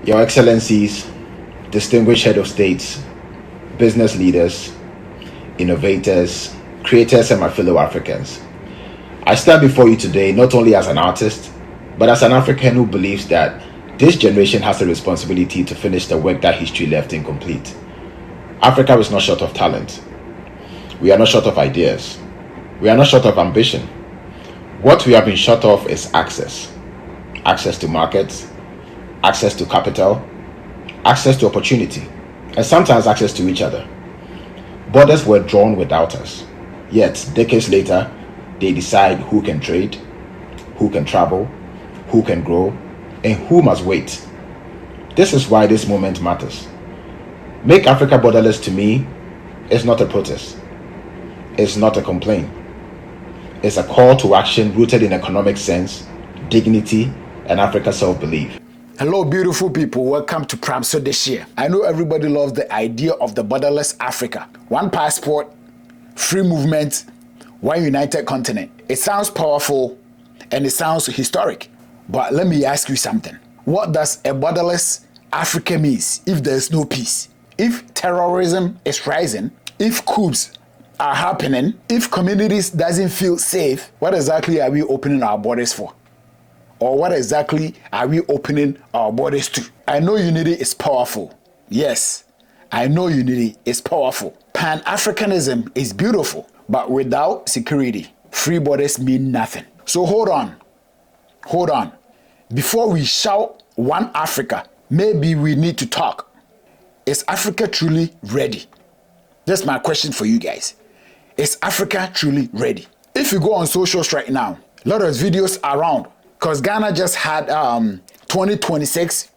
Your Excellencies, distinguished head of states, business leaders, innovators, creators, and my fellow Africans. I stand before you today not only as an artist, but as an African who believes that this generation has a responsibility to finish the work that history left incomplete. Africa is not short of talent. We are not short of ideas. We are not short of ambition. What we have been short of is access. Access to markets, access to capital, access to opportunity, and sometimes access to each other. Borders were drawn without us. Yet, decades later, they decide who can trade, who can travel, who can grow, and who must wait. This is why this moment matters. Make Africa borderless to me is not a protest. It's not a complaint. It's a call to action rooted in economic sense, dignity, and Africa's self-belief. Hello, beautiful people. Welcome to Pramso this year. I know everybody loves the idea of the borderless Africa. One passport, free movement, one united continent. It sounds powerful and it sounds historic. But let me ask you something. What does a borderless Africa mean if there's no peace? If terrorism is rising, if coups are happening, if communities doesn't feel safe, what exactly are we opening our borders for? Or what exactly are we opening our borders to? I know unity is powerful. Yes, I know unity is powerful. Pan-Africanism is beautiful, but without security, free borders mean nothing. So hold on. Before we shout one Africa, maybe we need to talk. Is Africa truly ready? That's my question for you guys. Is Africa truly ready? If you go on socials right now, a lot of videos around, because Ghana just had 2026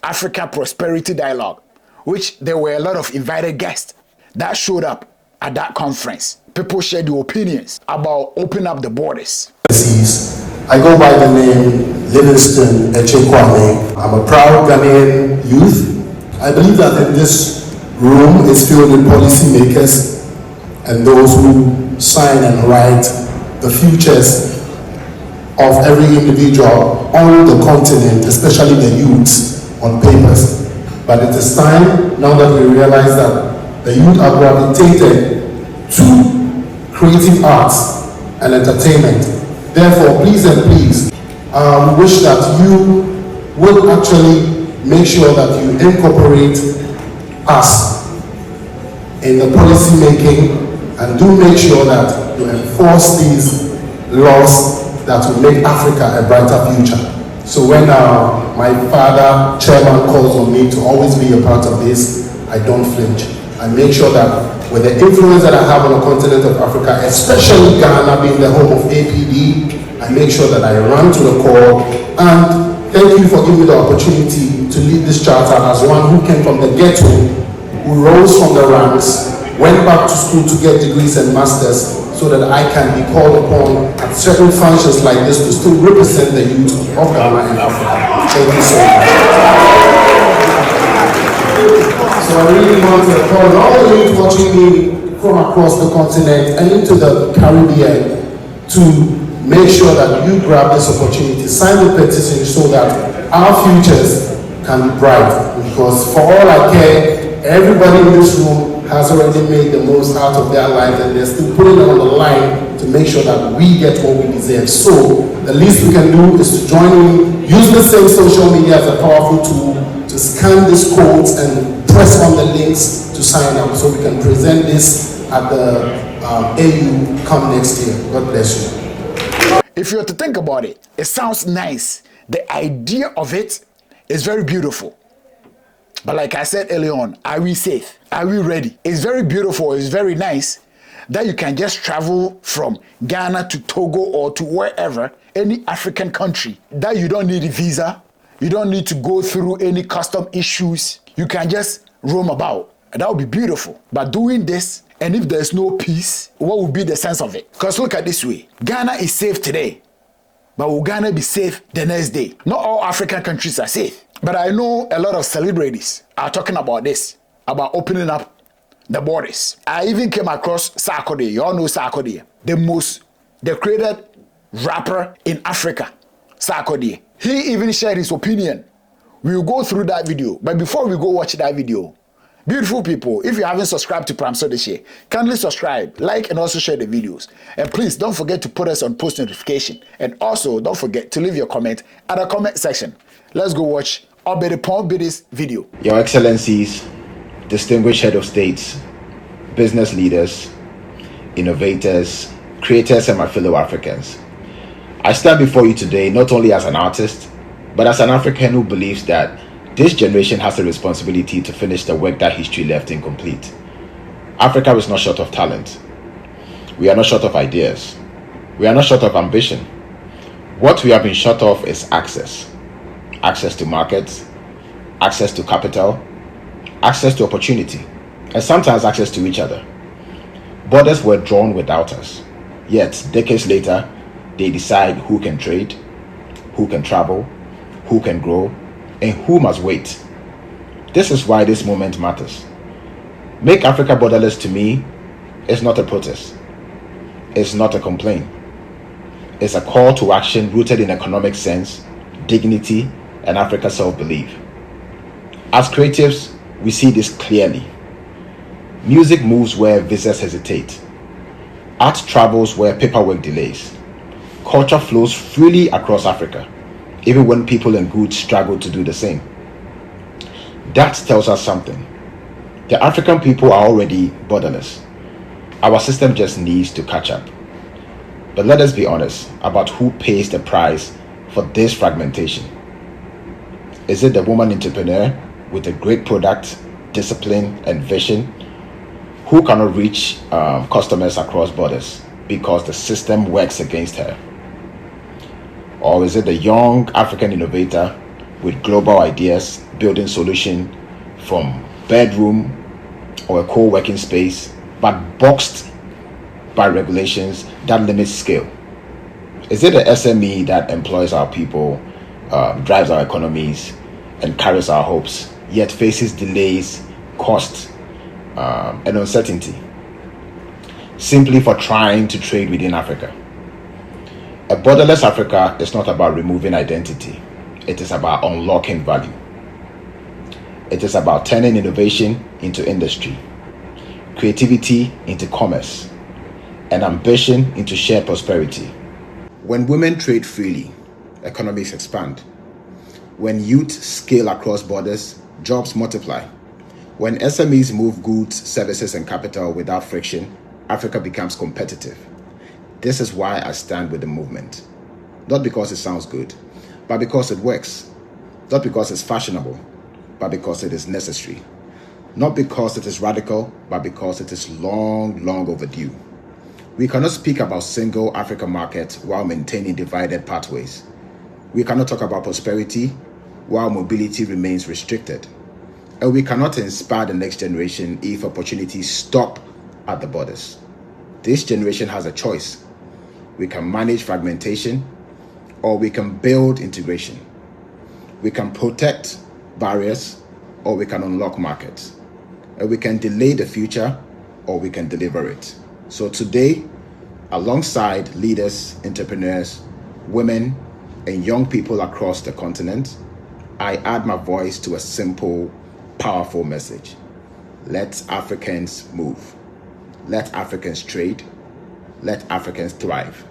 Africa Prosperity Dialogue, which there were a lot of invited guests that showed up at that conference. People shared their opinions about opening up the borders. I go by the name Livingston Echekwame. I'm a proud Ghanaian youth. I believe that in this room is filled with policymakers and those who sign and write the futures of every individual on the continent, especially the youths, on papers. But it is time, now that we realize that the youth are gravitated to creative arts and entertainment. Therefore, please and please, we wish that you would actually make sure that you incorporate us in the policy making and do make sure that you enforce these laws that will make Africa a brighter future. So when my father, chairman, calls on me to always be a part of this, I don't flinch. I make sure that with the influence that I have on the continent of Africa, especially Ghana being the home of APD, I make sure that I run to the call. And thank you for giving me the opportunity to lead this charter as one who came from the ghetto, who rose from the ranks, went back to school to get degrees and masters, so that I can be called upon at certain functions like this to still represent the youth of Ghana and Africa. Thank you so much. So I really want to call on all the youth watching me from across the continent and into the Caribbean to make sure that you grab this opportunity, sign the petition so that our futures can be bright. Because for all I care, everybody in this room has already made the most out of their lives and they're still putting it on the line to make sure that we get what we deserve. So the least we can do is to join in, use the same social media as a powerful tool to scan these codes and press on the links to sign up so we can present this at the AU come next year. God bless you. If you were to think about it, it sounds nice. The idea of it is very beautiful. But like I said earlier on, are we safe? Are we ready? It's very beautiful, it's very nice that you can just travel from Ghana to Togo or to wherever, any African country, that you don't need a visa, you don't need to go through any custom issues, you can just roam about. That would be beautiful. But doing this, and if there's no peace, what would be the sense of it? Because look at this way, Ghana is safe today, but will Ghana be safe the next day? Not all African countries are safe. But I know a lot of celebrities are talking about this, about opening up the borders. I even came across Sarkodie. You all know Sarkodie, the created rapper in Africa, Sarkodie. He even shared his opinion We will go through that video. But before we go watch that video, beautiful people, if you haven't subscribed to Pram So this year, kindly subscribe, like, and also share the videos. And please don't forget to put us on post notification. And also don't forget to leave your comment at the comment section. Let's go watch Obede Pon Bidi's video. Your Excellencies, distinguished head of states, business leaders, innovators, creators, and my fellow Africans. I stand before you today not only as an artist, but as an African who believes that this generation has a responsibility to finish the work that history left incomplete. Africa is not short of talent. We are not short of ideas. We are not short of ambition. What we have been short of is access. Access to markets, access to capital, access to opportunity, and sometimes access to each other. Borders were drawn without us. Yet, decades later, they decide who can trade, who can travel, who can grow, and who must wait. This is why this moment matters. Make Africa borderless to me is not a protest. It's not a complaint. It's a call to action rooted in economic sense, dignity, and Africa's self-belief. As creatives, we see this clearly. Music moves where visas hesitate. Art travels where paperwork delays. Culture flows freely across Africa, even when people and goods struggle to do the same. That tells us something. The African people are already borderless. Our system just needs to catch up. But let us be honest about who pays the price for this fragmentation. Is it the woman entrepreneur with a great product, discipline, and vision who cannot reach customers across borders because the system works against her? Or is it the young African innovator with global ideas building solutions from bedroom or a co-working space but boxed by regulations that limit scale? Is it the SME that employs our people, drives our economies, and carries our hopes, yet faces delays, cost, and uncertainty, simply for trying to trade within Africa? A borderless Africa is not about removing identity. It is about unlocking value. It is about turning innovation into industry, creativity into commerce, and ambition into shared prosperity. When women trade freely, economies expand. When youth scale across borders, jobs multiply. When SMEs move goods, services, and capital without friction, Africa becomes competitive. This is why I stand with the movement. Not because it sounds good, but because it works. Not because it's fashionable, but because it is necessary. Not because it is radical, but because it is long, long overdue. We cannot speak about single African market while maintaining divided pathways. We cannot talk about prosperity while mobility remains restricted. And we cannot inspire the next generation if opportunities stop at the borders. This generation has a choice. We can manage fragmentation, or we can build integration. We can protect barriers, or we can unlock markets. And we can delay the future, or we can deliver it. So today, alongside leaders, entrepreneurs, women, and young people across the continent, I add my voice to a simple, powerful message. Let Africans move. Let Africans trade. Let Africans thrive.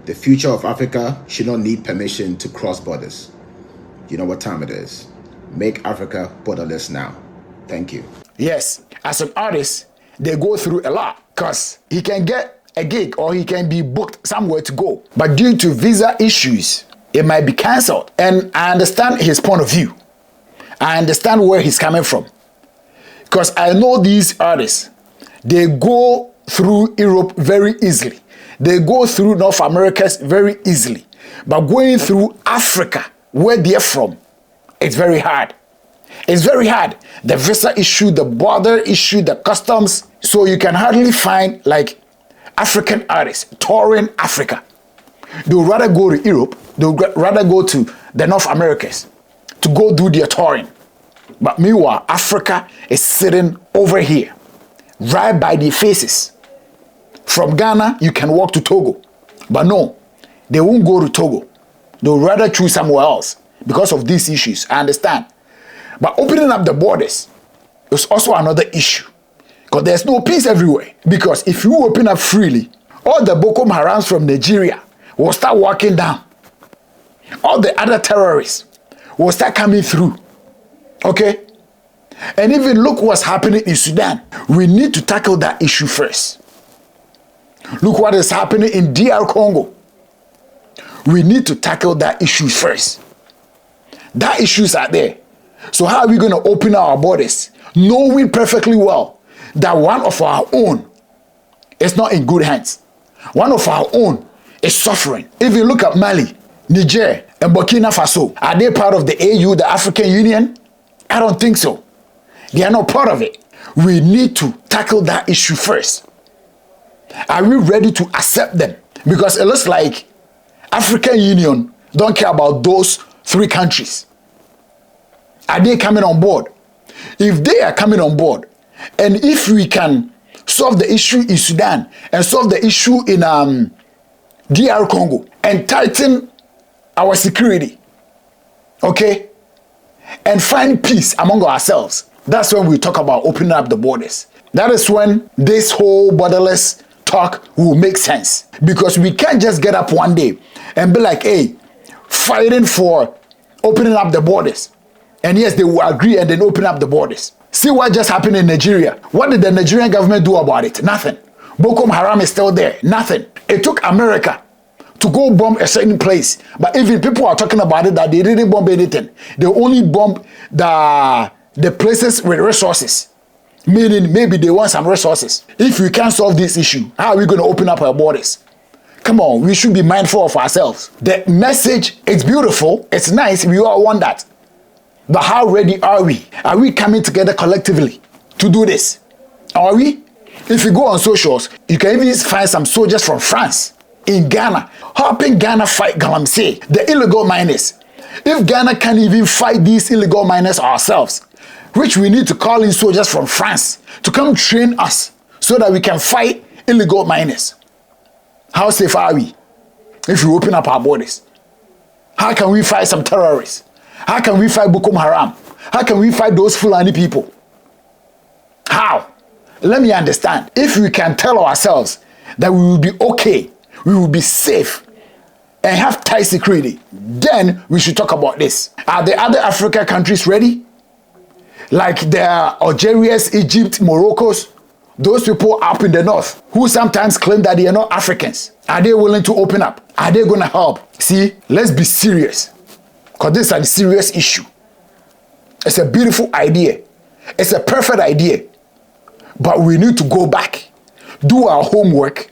The future of Africa should not need permission to cross borders. You know what time it is. Make Africa borderless now. Thank you. Yes, as an artist, they go through a lot because he can get a gig or he can be booked somewhere to go. But due to visa issues, it might be cancelled. And I understand his point of view. I understand where he's coming from. Because I know these artists, they go through Europe very easily. They go through North America very easily. But going through Africa, where they're from, it's very hard. It's very hard. The visa issue, the border issue, the customs. So you can hardly find like African artists touring Africa. They would rather go to Europe. They would rather go to the North Americas to go do their touring. But meanwhile, Africa is sitting over here, right by their faces. From Ghana, you can walk to Togo. But no, they won't go to Togo. They would rather choose somewhere else because of these issues. I understand. But opening up the borders is also another issue. Because there's no peace everywhere. Because if you open up freely, all the Boko Harams from Nigeria will start walking down. All the other terrorists will start coming through. Okay? And even look what's happening in Sudan. We need to tackle that issue first. Look what is happening in DR Congo. We need to tackle that issue first. That issues are there. So how are we going to open our borders, knowing perfectly well that one of our own is not in good hands? One of our own is suffering. If you look at Mali, Niger, and Burkina Faso, are they part of the AU, the African Union? I don't think so. They are not part of it. We need to tackle that issue first. Are we ready to accept them? Because it looks like African Union don't care about those 3 countries. Are they coming on board? If they are coming on board, and if we can solve the issue in Sudan and solve the issue in DR Congo and tighten our security, okay, and find peace among ourselves, that's when we talk about opening up the borders. That is when this whole borderless talk will make sense. Because we can't just get up one day and be like, hey, fighting for opening up the borders. And yes, they will agree and then open up the borders. See what just happened in Nigeria. What did the Nigerian government do about it? Nothing. Boko Haram is still there. Nothing. It took America to go bomb a certain place. But even people are talking about it that they didn't bomb anything. They only bombed the places with resources. Meaning maybe they want some resources. If we can't solve this issue, how are we going to open up our borders? Come on, we should be mindful of ourselves. The message is beautiful. It's nice. We all want that. But how ready are we? Are we coming together collectively to do this? Are we? If you go on socials, you can even find some soldiers from France in Ghana helping Ghana fight Galamsey, the illegal miners. If Ghana can't even fight these illegal miners ourselves, which we need to call in soldiers from France to come train us so that we can fight illegal miners. How safe are we if we open up our borders? How can we fight some terrorists? How can we fight Boko Haram? How can we fight those Fulani people? How? Let me understand. If we can tell ourselves that we will be okay, we will be safe, and have tight security, then we should talk about this. Are the other African countries ready? Like the Algerians, Egypt, Morocco's, those people up in the north who sometimes claim that they are not Africans. Are they willing to open up? Are they going to help? See, let's be serious. Because this is a serious issue. It's a beautiful idea. It's a perfect idea. But we need to go back, do our homework,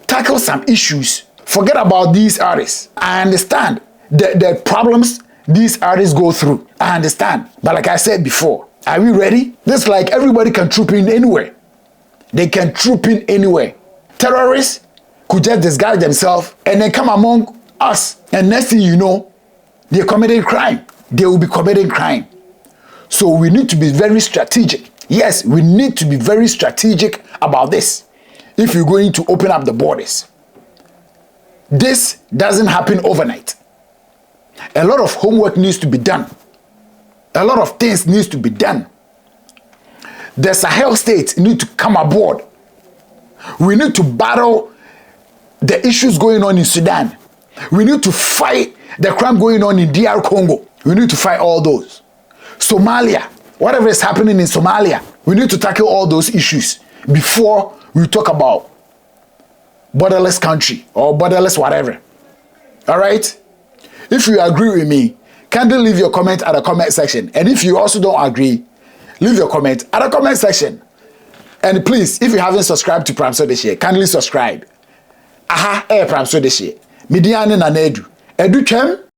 tackle some issues. Forget about these artists. I understand the problems these artists go through. I understand. But like I said before, are we ready? This is like everybody can troop in anywhere. They can troop in anywhere. Terrorists could just disguise themselves and then come among us. And next thing you know, they're committing crime. They will be committing crime. So we need to be very strategic. Yes, we need to be very strategic about this if we're going to open up the borders. This doesn't happen overnight. A lot of homework needs to be done. A lot of things needs to be done. The Sahel states need to come aboard. We need to battle the issues going on in Sudan. We need to fight the crime going on in DR Congo. We need to fight all those. Somalia, whatever is happening in Somalia, we need to tackle all those issues before we talk about borderless country or borderless whatever. All right? If you agree with me, kindly leave your comment at the comment section. And if you also don't agree, leave your comment at the comment section. And please, if you haven't subscribed to Pramso this year, kindly subscribe. Pramso this year. Midiane na nedu. Edu chem.